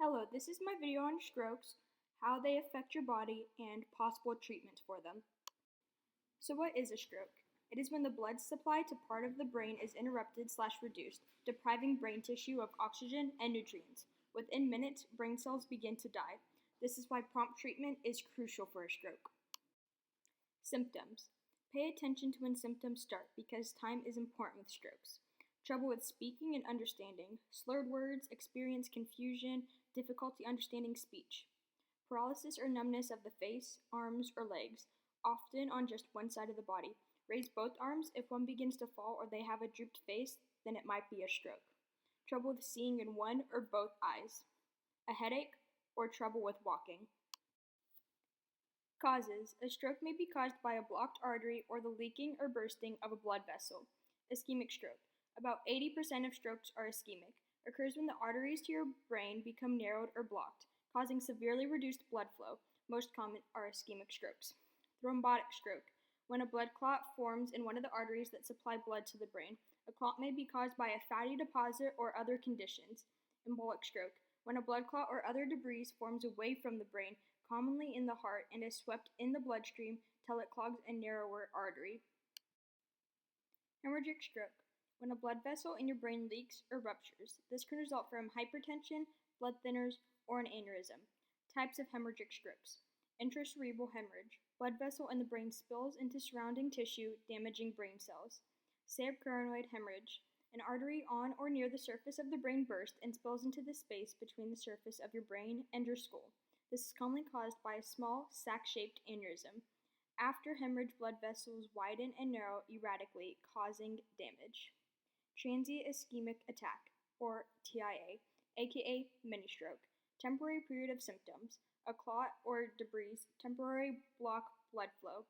Hello, this is my video on strokes, how they affect your body, and possible treatments for them. So what is a stroke? It is when the blood supply to part of the brain is interrupted/reduced, depriving brain tissue of oxygen and nutrients. Within minutes, brain cells begin to die. This is why prompt treatment is crucial for a stroke. Symptoms. Pay attention to when symptoms start because time is important with strokes. Trouble with speaking and understanding, slurred words, experience confusion, difficulty understanding speech. Paralysis or numbness of the face, arms, or legs, often on just one side of the body. Raise both arms if one begins to fall or they have a drooped face, then it might be a stroke. Trouble with seeing in one or both eyes. A headache or trouble with walking. Causes. A stroke may be caused by a blocked artery or the leaking or bursting of a blood vessel. Ischemic stroke. About 80% of strokes are ischemic. Occurs when the arteries to your brain become narrowed or blocked, causing severely reduced blood flow. Most common are ischemic strokes. Thrombotic stroke. When a blood clot forms in one of the arteries that supply blood to the brain. A clot may be caused by a fatty deposit or other conditions. Embolic stroke. When a blood clot or other debris forms away from the brain, commonly in the heart, and is swept in the bloodstream till it clogs a narrower artery. Hemorrhagic stroke. When a blood vessel in your brain leaks or ruptures. This can result from hypertension, blood thinners, or an aneurysm. Types of hemorrhagic strokes. Intracerebral hemorrhage. Blood vessel in the brain spills into surrounding tissue, damaging brain cells. Subcarotid hemorrhage. An artery on or near the surface of the brain bursts and spills into the space between the surface of your brain and your skull. This is commonly caused by a small, sac-shaped aneurysm. After hemorrhage, blood vessels widen and narrow erratically, causing damage. Transient ischemic attack, or TIA, aka mini stroke. Temporary period of symptoms. A clot or debris temporarily block blood flow,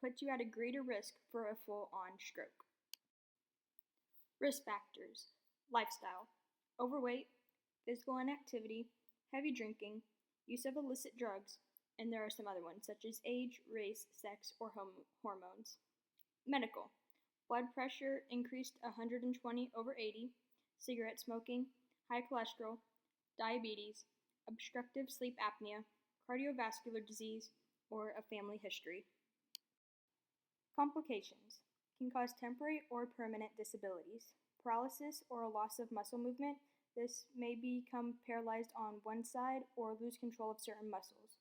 puts you at a greater risk for a full-on stroke. Risk factors. Lifestyle. Overweight, physical inactivity, heavy drinking, use of illicit drugs, and there are some other ones such as age, race, sex, or hormones. Medical. Blood pressure increased 120/80, cigarette smoking, high cholesterol, diabetes, obstructive sleep apnea, cardiovascular disease, or a family history. Complications can cause temporary or permanent disabilities. Paralysis or a loss of muscle movement. This may become paralyzed on one side or lose control of certain muscles,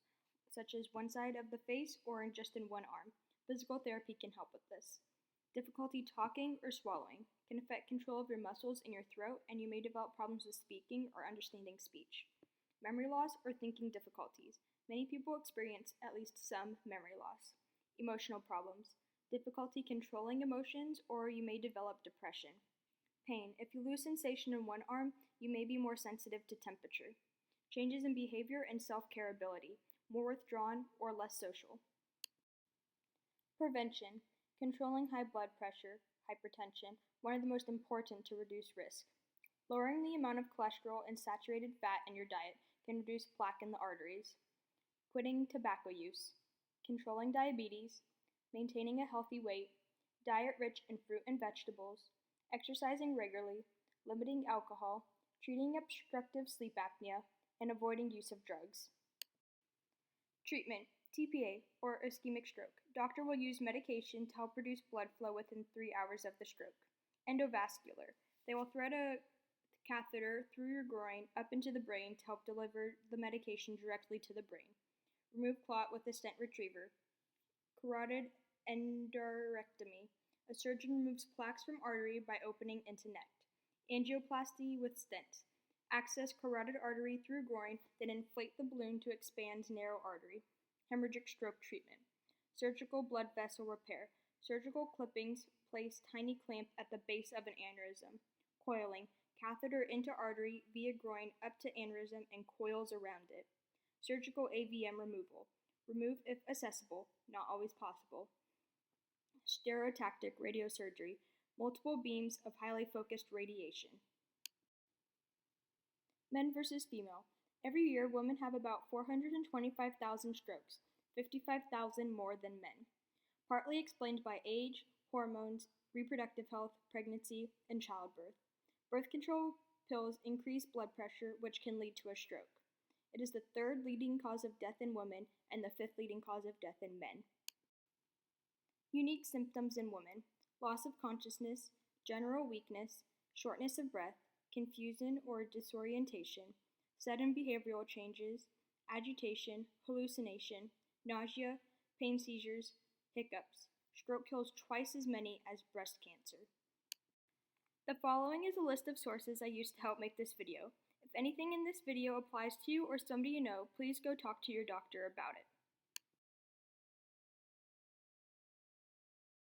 such as one side of the face or just in one arm. Physical therapy can help with this. Difficulty talking or swallowing can affect control of your muscles in your throat, and you may develop problems with speaking or understanding speech. Memory loss or thinking difficulties. Many people experience at least some memory loss. Emotional problems. Difficulty controlling emotions, or you may develop depression. Pain. If you lose sensation in one arm, you may be more sensitive to temperature. Changes in behavior and self-care ability. More withdrawn or less social. Prevention. Controlling high blood pressure, hypertension, one of the most important to reduce risk. Lowering the amount of cholesterol and saturated fat in your diet can reduce plaque in the arteries. Quitting tobacco use. Controlling diabetes. Maintaining a healthy weight. Diet rich in fruit and vegetables. Exercising regularly. Limiting alcohol. Treating obstructive sleep apnea, and avoiding use of drugs. Treatment. TPA, or ischemic stroke. Doctor will use medication to help reduce blood flow within 3 hours of the stroke. Endovascular. They will thread a catheter through your groin up into the brain to help deliver the medication directly to the brain. Remove clot with a stent retriever. Carotid endarterectomy. A surgeon removes plaques from artery by opening into neck. Angioplasty with stent. Access carotid artery through groin, then inflate the balloon to expand narrow artery. Hemorrhagic stroke treatment. Surgical blood vessel repair. Surgical clippings place tiny clamp at the base of an aneurysm. Coiling. Catheter into artery via groin up to aneurysm and coils around it. Surgical AVM removal. Remove if accessible, not always possible. Stereotactic radiosurgery. Multiple beams of highly focused radiation. Men versus female. Every year, women have about 425,000 strokes, 55,000 more than men. Partly explained by age, hormones, reproductive health, pregnancy, and childbirth. Birth control pills increase blood pressure, which can lead to a stroke. It is the third leading cause of death in women and the fifth leading cause of death in men. Unique symptoms in women: loss of consciousness, general weakness, shortness of breath, confusion or disorientation, sudden behavioral changes, agitation, hallucination, nausea, pain seizures, hiccups. Stroke kills twice as many as breast cancer. The following is a list of sources I used to help make this video. If anything in this video applies to you or somebody you know, please go talk to your doctor about it.